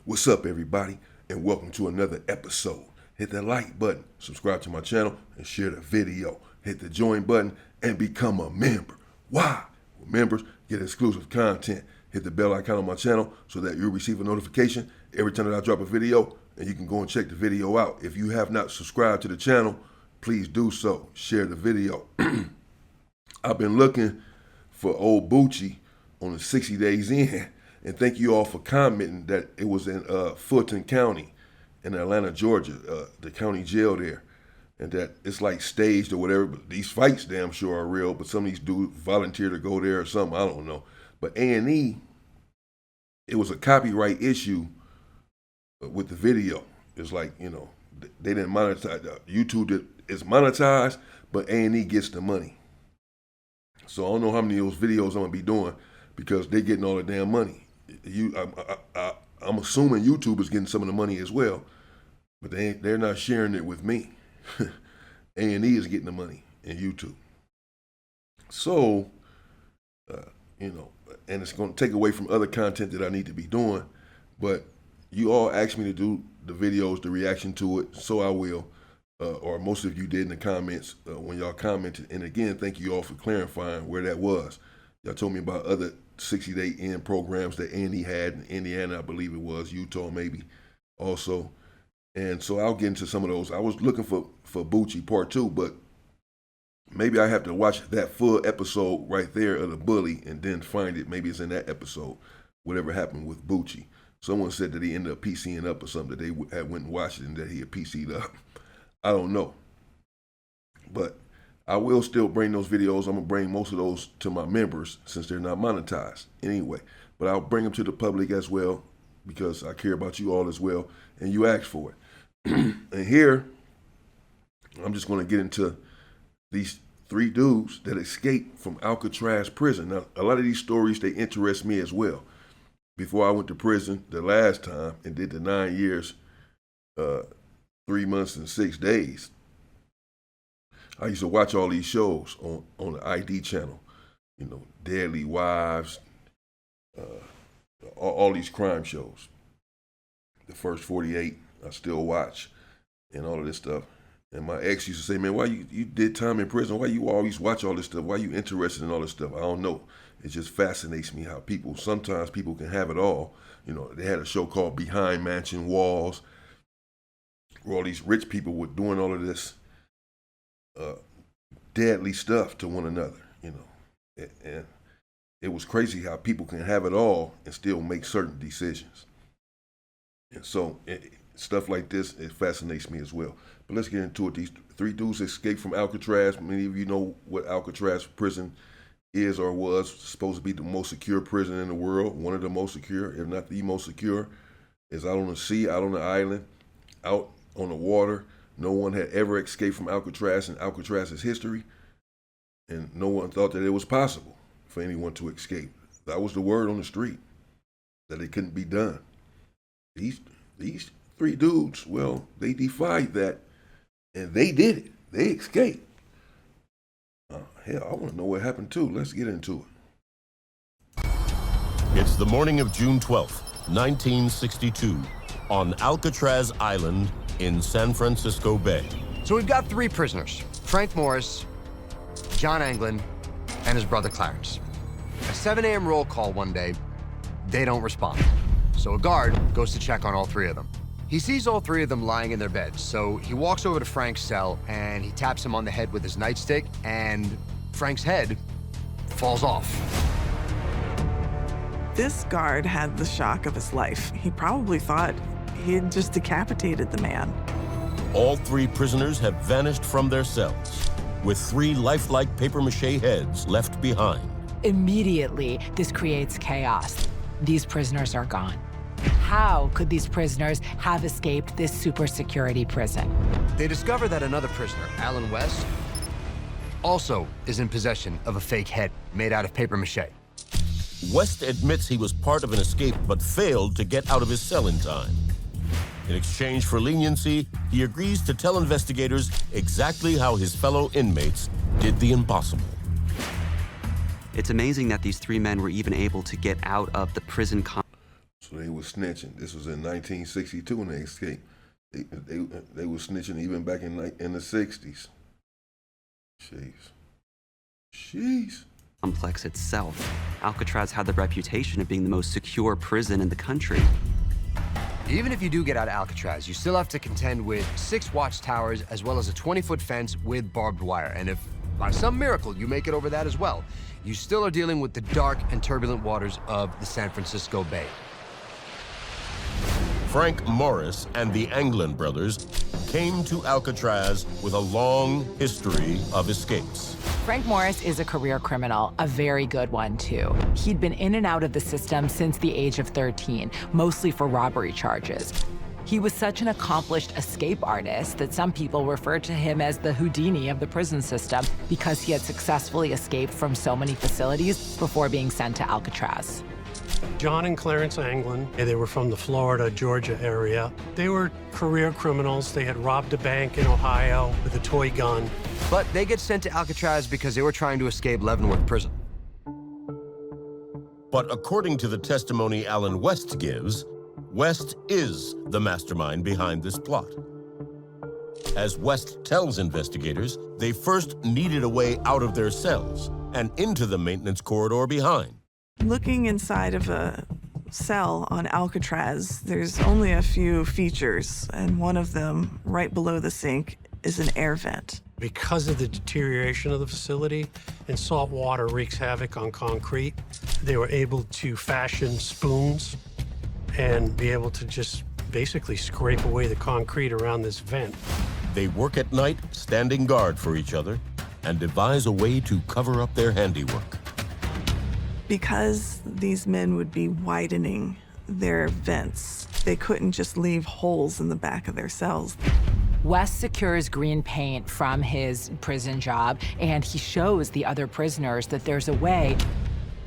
What's up, everybody, and welcome to another episode. Hit that like button, subscribe to my channel, and share the video. Hit the join button and become a member. Why? Well, members get exclusive content. Hit the bell icon on my channel so that you'll receive a notification every time that I drop a video, and you can go and check the video out. If you have not subscribed to the channel, please do so. Share the video. I've been looking for old Bucci on the 60 Days In, and thank you all for commenting that it was in Fulton County in Atlanta, Georgia, the county jail there, and that it's like staged or whatever. But these fights damn sure are real, but some of these dudes volunteer to go there or something, I don't know. But A&E, it was a copyright issue with the video. It's like, you know, they didn't monetize. YouTube is monetized, but A&E gets the money. So I don't know how many of those videos I'm gonna be doing because they're getting all the damn money. I'm assuming YouTube is getting some of the money as well, but they're not sharing it with me. A&E is getting the money in YouTube. So, you know, and it's gonna take away from other content that I need to be doing, but you all asked me to do the videos, the reaction to it, so I will. Or most of you did in the comments when y'all commented. And again, thank you all for clarifying where that was. Y'all told me about other 60 Day In programs that A&E had in Indiana, I believe it was, Utah maybe also. And so I'll get into some of those. I was looking for Bucci Part 2, but maybe I have to watch that full episode right there of the bully and then find it. Maybe it's in that episode, whatever happened with Bucci. Someone said that he ended up PCing up or something, that they had went and watched it and that he had PC'd up. I don't know, but I will still bring those videos. I'm gonna bring most of those to my members since they're not monetized anyway, but I'll bring them to the public as well because I care about you all as well, and you asked for it. And here, I'm just gonna get into these 3 dudes that escaped from Alcatraz prison. Now, a lot of these stories, they interest me as well. Before I went to prison the last time and did the 9 years, 3 months and 6 days, I used to watch all these shows on the ID channel, you know, Deadly Wives, all these crime shows. The First 48, I still watch, and all of this stuff. And my ex used to say, man, why you did time in prison? Why you always watch all this stuff? Why you interested in all this stuff? I don't know. It just fascinates me how sometimes people can have it all. You know, they had a show called Behind Mansion Walls, where all these rich people were doing all of this deadly stuff to one another, you know. And it was crazy how people can have it all and still make certain decisions. And so stuff like this, it fascinates me as well. But let's get into it. These 3 dudes escaped from Alcatraz. Many of you know what Alcatraz prison is or was. Supposed to be the most secure prison in the world, one of the most secure, if not the most secure. It's out on the sea, out on the island, out on the water. No one had ever escaped from Alcatraz in Alcatraz's history, and no one thought that it was possible for anyone to escape. That was the word on the street, that it couldn't be done. These 3 dudes, well, they defied that, and they did it. They escaped. Hell, I want to know what happened too. Let's get into it. It's the morning of June 12th, 1962, on Alcatraz Island in San Francisco Bay. So we've got 3 prisoners, Frank Morris, John Anglin, and his brother Clarence. At 7 a.m. roll call one day, they don't respond. So a guard goes to check on all 3 of them. He sees all 3 of them lying in their beds, so he walks over to Frank's cell and he taps him on the head with his nightstick, and Frank's head falls off. This guard had the shock of his life. He probably thought he had just decapitated the man. All 3 prisoners have vanished from their cells, with 3 lifelike papier-mâché heads left behind. Immediately, this creates chaos. These prisoners are gone. How could these prisoners have escaped this super security prison? They discover that another prisoner, Alan West, also is in possession of a fake head made out of papier-mâché. West admits he was part of an escape but failed to get out of his cell in time. In exchange for leniency, he agrees to tell investigators exactly how his fellow inmates did the impossible. It's amazing that these 3 men were even able to get out of the prison So they were snitching. This was in 1962 when they escaped. They were snitching even back in the 60s. Jeez. Complex itself, Alcatraz had the reputation of being the most secure prison in the country. Even if you do get out of Alcatraz, you still have to contend with 6 watchtowers as well as a 20-foot fence with barbed wire. And if by some miracle you make it over that as well, you still are dealing with the dark and turbulent waters of the San Francisco Bay. Frank Morris and the Anglin brothers came to Alcatraz with a long history of escapes. Frank Morris is a career criminal, a very good one, too. He'd been in and out of the system since the age of 13, mostly for robbery charges. He was such an accomplished escape artist that some people referred to him as the Houdini of the prison system because he had successfully escaped from so many facilities before being sent to Alcatraz. John and Clarence Anglin, they were from the Florida, Georgia area. They were career criminals. They had robbed a bank in Ohio with a toy gun. But they get sent to Alcatraz because they were trying to escape Leavenworth Prison. But according to the testimony Alan West gives, West is the mastermind behind this plot. As West tells investigators, they first needed a way out of their cells and into the maintenance corridor behind. Looking inside of a cell on Alcatraz, there's only a few features, and one of them, right below the sink, is an air vent. Because of the deterioration of the facility and salt water wreaks havoc on concrete, they were able to fashion spoons and be able to just basically scrape away the concrete around this vent. They work at night, standing guard for each other, and devise a way to cover up their handiwork. Because these men would be widening their vents, they couldn't just leave holes in the back of their cells. West secures green paint from his prison job, and he shows the other prisoners that there's a way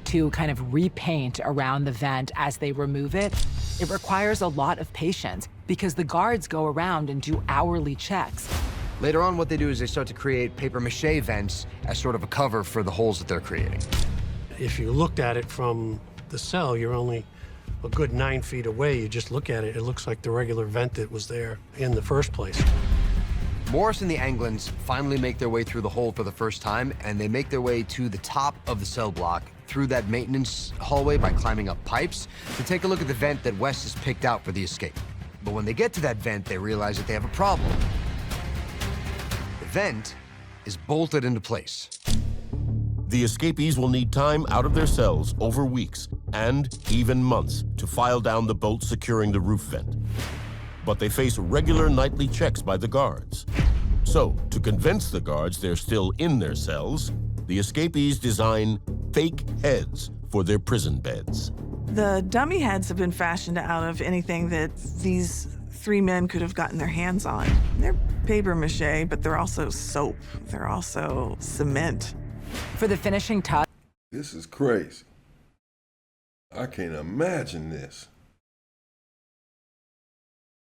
to kind of repaint around the vent as they remove it. It requires a lot of patience because the guards go around and do hourly checks. Later on, what they do is they start to create papier-mâché vents as sort of a cover for the holes that they're creating. If you looked at it from the cell, you're only a good 9 feet away. You just look at it, it looks like the regular vent that was there in the first place. Morris and the Anglins finally make their way through the hole for the first time, and they make their way to the top of the cell block through that maintenance hallway by climbing up pipes to take a look at the vent that West has picked out for the escape. But when they get to that vent, they realize that they have a problem. The vent is bolted into place. The escapees will need time out of their cells over weeks and even months to file down the bolt securing the roof vent. But they face regular nightly checks by the guards. So, to convince the guards they're still in their cells, the escapees design fake heads for their prison beds. The dummy heads have been fashioned out of anything that these 3 men could have gotten their hands on. They're papier-mâché, but they're also soap. They're also cement. For the finishing touch, This is crazy. I can't imagine this.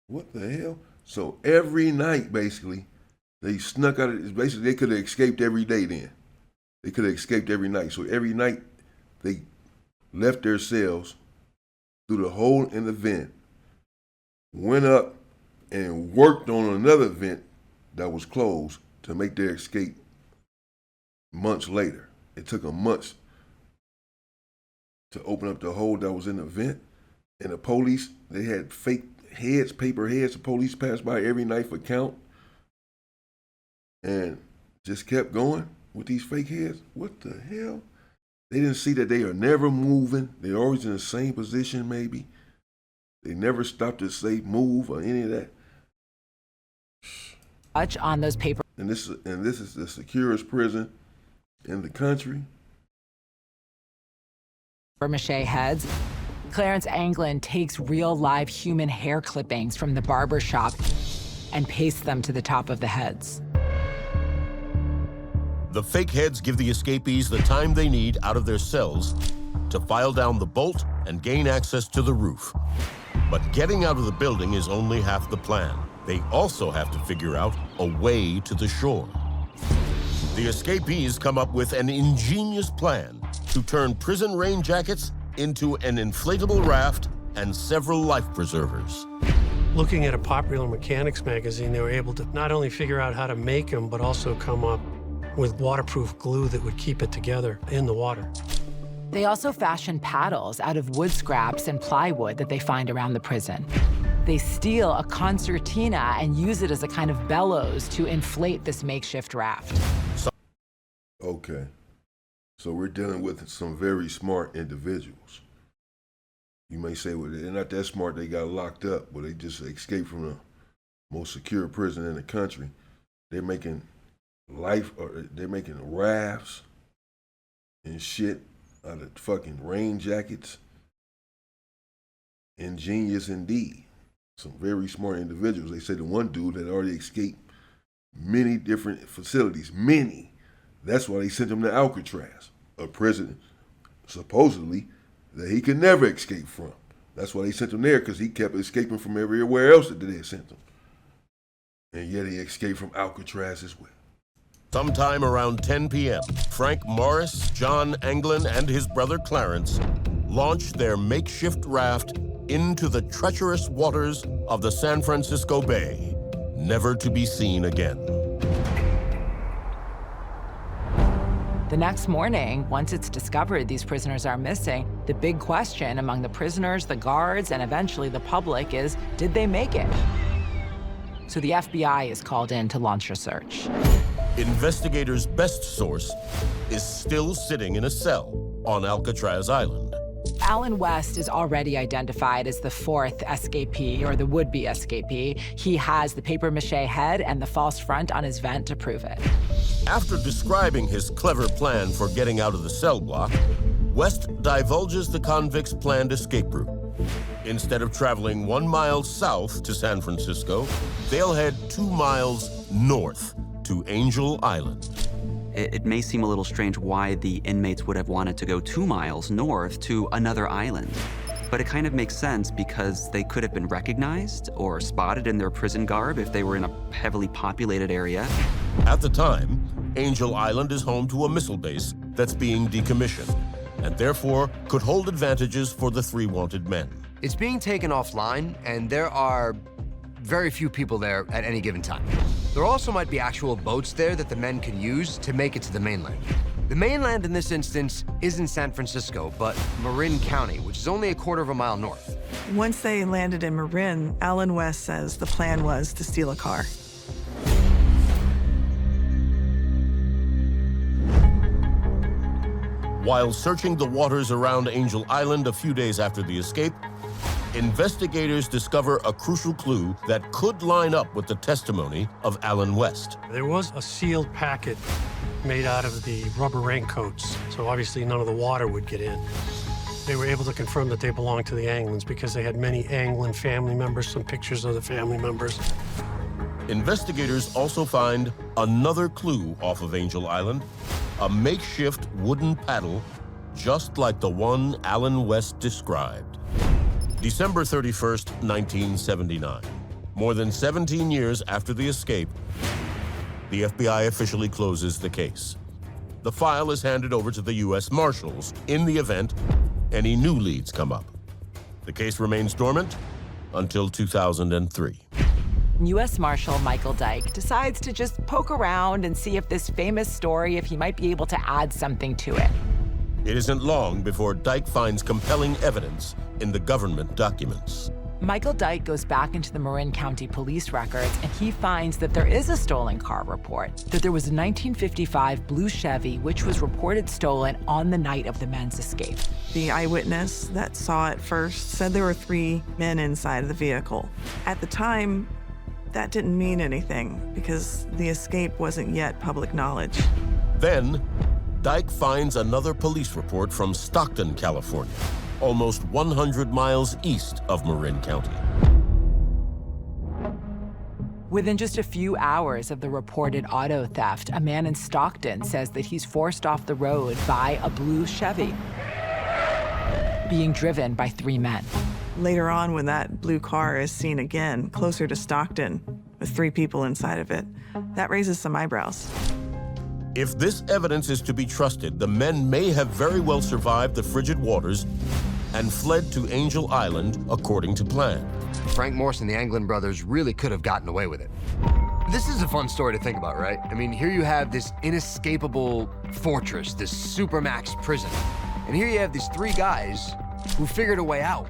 What the hell? So every night, basically, they snuck out of, basically they could have escaped every day then. They could have escaped every night. So every night they left their cells through the hole in the vent, went up and worked on another vent that was closed to make their escape months later. It took them months to open up the hole that was in the vent. And the police, they had fake heads, paper heads. The police passed by every night for count and just kept going with these fake heads. What the hell? They didn't see that they are never moving. They're always in the same position, maybe. They never stopped to say move or any of that. touch on those paper And this is the securest prison in the country. mache heads. Clarence Anglin takes real live human hair clippings from the barber shop and pastes them to the top of the heads. The fake heads give the escapees the time they need out of their cells to file down the bolt and gain access to the roof. But getting out of the building is only half the plan. They also have to figure out a way to the shore. The escapees come up with an ingenious plan to turn prison rain jackets into an inflatable raft and several life preservers. Looking at a popular mechanics magazine, they were able to not only figure out how to make them, but also come up with waterproof glue that would keep it together in the water. They also fashion paddles out of wood scraps and plywood that they find around the prison. They steal a concertina and use it as a kind of bellows to inflate this makeshift raft. Okay. So we're dealing with some very smart individuals. You may say, well, they're not that smart, they got locked up, but they just escaped from the most secure prison in the country. They're making they're making rafts and shit out of fucking rain jackets. Ingenious indeed. Some very smart individuals. They said the one dude had already escaped many different facilities, many. That's why they sent him to Alcatraz, a prison supposedly that he could never escape from. That's why they sent him there, because he kept escaping from everywhere else that they sent him. And yet he escaped from Alcatraz as well. Sometime around 10 p.m., Frank Morris, John Anglin, and his brother Clarence launched their makeshift raft into the treacherous waters of the San Francisco Bay, never to be seen again. The next morning, once it's discovered these prisoners are missing, the big question among the prisoners, the guards, and eventually the public is, did they make it? So the FBI is called in to launch a search. Investigators' best source is still sitting in a cell on Alcatraz Island. Alan West is already identified as the fourth escapee, or the would-be escapee. He has the papier-mâché head and the false front on his vent to prove it. After describing his clever plan for getting out of the cell block, West divulges the convicts' planned escape route. Instead of traveling 1 mile south to San Francisco, they'll head 2 miles north to Angel Island. It may seem a little strange why the inmates would have wanted to go 2 miles north to another island. But it kind of makes sense because they could have been recognized or spotted in their prison garb if they were in a heavily populated area. At the time, Angel Island is home to a missile base that's being decommissioned, and therefore could hold advantages for the 3 wanted men. It's being taken offline, and there are very few people there at any given time. There also might be actual boats there that the men can use to make it to the mainland. The mainland in this instance isn't San Francisco, but Marin County, which is only a quarter of a mile north. Once they landed in Marin, Alan West says the plan was to steal a car. While searching the waters around Angel Island a few days after the escape, investigators discover a crucial clue that could line up with the testimony of Alan West. There was a sealed packet made out of the rubber raincoats, so obviously none of the water would get in. They were able to confirm that they belonged to the Anglins because they had many Anglin family members, some pictures of the family members. Investigators also find another clue off of Angel Island, a makeshift wooden paddle, just like the one Alan West described. December 31st, 1979. More than 17 years after the escape, the FBI officially closes the case. The file is handed over to the U.S. Marshals in the event any new leads come up. The case remains dormant until 2003. U.S. Marshal Michael Dyke decides to just poke around and see if this famous story, if he might be able to add something to it. It isn't long before Dyke finds compelling evidence in the government documents. Michael Dyke goes back into the Marin County police records, and he finds that there is a stolen car report, that there was a 1955 blue Chevy which was reported stolen on the night of the men's escape. The eyewitness that saw it first said there were 3 men inside of the vehicle. At the time, that didn't mean anything because the escape wasn't yet public knowledge. Then, Dyke finds another police report from Stockton, California, almost 100 miles east of Marin County. Within just a few hours of the reported auto theft, a man in Stockton says that he's forced off the road by a blue Chevy, being driven by 3 men. Later on, when that blue car is seen again, closer to Stockton, with 3 people inside of it, that raises some eyebrows. If this evidence is to be trusted, the men may have very well survived the frigid waters and fled to Angel Island according to plan. Frank Morse and the Anglin brothers really could have gotten away with it. This is a fun story to think about, right? I mean, here you have this inescapable fortress, this supermax prison. And here you have these three guys who figured a way out.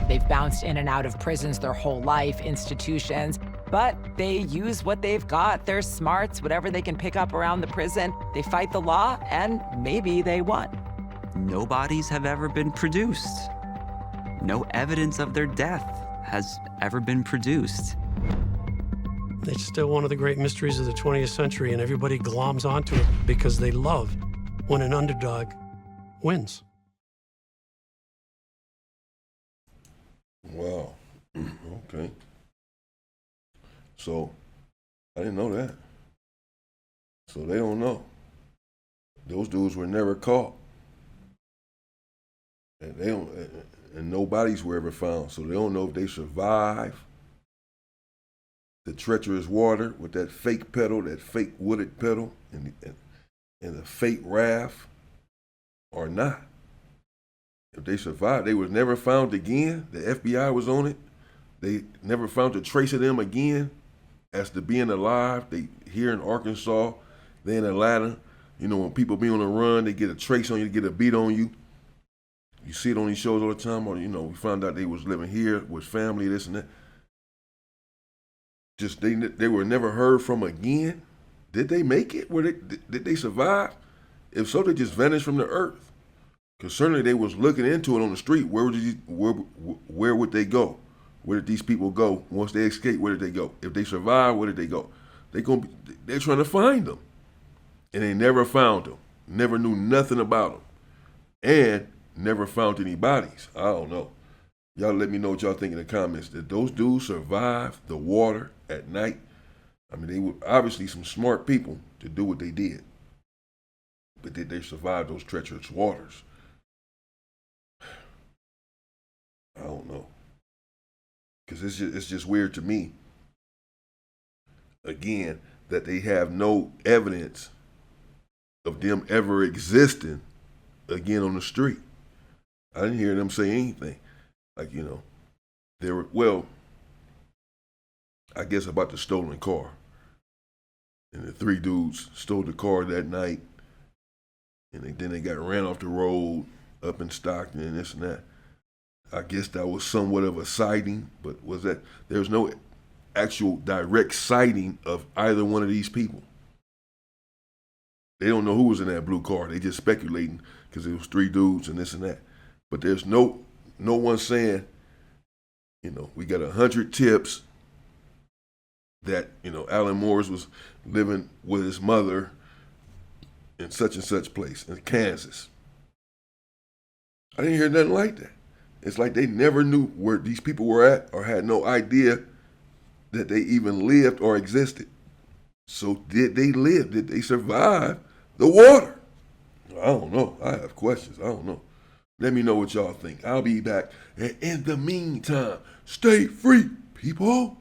They've bounced in and out of prisons their whole life, institutions, but they use what they've got, their smarts, whatever they can pick up around the prison. They fight the law, and maybe they won. No bodies have ever been produced. No evidence of their death has ever been produced. It's still one of the great mysteries of the 20th century, and everybody gloms onto it because they love when an underdog wins. Wow. Okay. So, I didn't know that. So they don't know. Those dudes were never caught. And they don't, and no bodies were ever found. So they don't know if they survived the treacherous water with that fake pedal, that fake wooded pedal, and the fake raft or not. If they survived, they was never found again. The FBI was on it. They never found a trace of them again as to being alive. They here in Arkansas, they in Atlanta. You know, when people be on the run, they get a trace on you, get a beat on you. You see it on these shows all the time. Or, you know, we found out they was living here with family, this and that. Just they were never heard from again. Did they make it? Did they survive? If so, they just vanished from the earth. Because certainly they was looking into it on the street. Where would they go? Where did these people go once they escaped? Where did they go? If they survived, where did they go? They're trying to find them, and they never found them. Never knew nothing about them, and never found any bodies. I don't know. Y'all let me know what y'all think in the comments. Did those dudes survive the water at night? I mean, they were obviously some smart people to do what they did, but did they survive those treacherous waters? I don't know. Because it's just weird to me, again, that they have no evidence of them ever existing again on the street. I didn't hear them say anything. Like, you know, they were, well, I guess about the stolen car. And the three dudes stole the car that night, and then they got ran off the road up in Stockton and this and that. I guess that was somewhat of a sighting, but there was no actual direct sighting of either one of these people. They don't know who was in that blue car. They just speculating because it was three dudes and this and that. But there's no one saying, you know, we got 100 tips that, you know, Alan Morris was living with his mother in such and such place in Kansas. I didn't hear nothing like that. It's like they never knew where these people were at or had no idea that they even lived or existed. So did they live? Did they survive the water? I don't know. I have questions. I don't know. Let me know what y'all think. I'll be back. And in the meantime, stay free, people.